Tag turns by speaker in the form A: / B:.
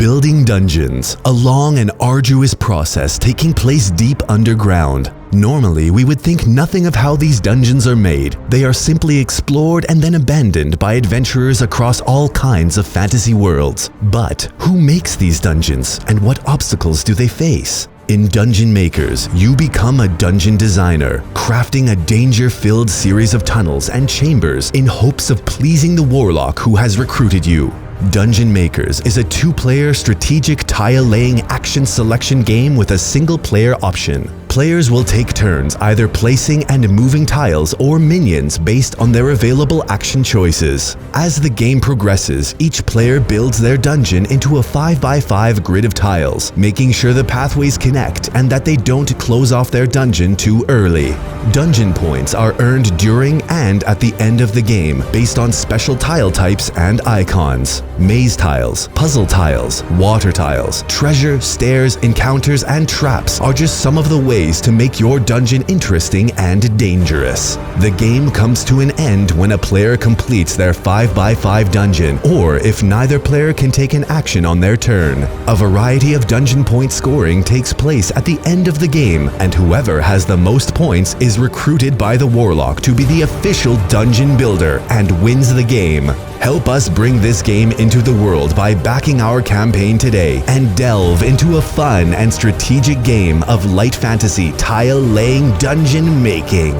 A: Building dungeons, a long and arduous process taking place deep underground. Normally, we would think nothing of how these dungeons are made. They are simply explored and then abandoned by adventurers across all kinds of fantasy worlds. But who makes these dungeons, and what obstacles do they face? In Dungeon Makers, you become a dungeon designer, crafting a danger-filled series of tunnels and chambers in hopes of pleasing the warlock who has recruited you. Dungeon Makers is a two-player strategic tile-laying action selection game with a single-player option. Players will take turns either placing and moving tiles or minions based on their available action choices. As the game progresses, each player builds their dungeon into a 5x5 grid of tiles, making sure the pathways connect and that they don't close off their dungeon too early. Dungeon points are earned during and at the end of the game based on special tile types and icons. Maze tiles, puzzle tiles, water tiles, treasure, stairs, encounters, and traps are just some of the ways to make your dungeon interesting and dangerous. The game comes to an end when a player completes their 5x5 dungeon, or if neither player can take an action on their turn. A variety of dungeon point scoring takes place at the end of the game, and whoever has the most points is recruited by the warlock to be the official dungeon builder and wins the game. Help us bring this game into the world by backing our campaign today and delve into a fun and strategic game of light fantasy tile-laying dungeon making.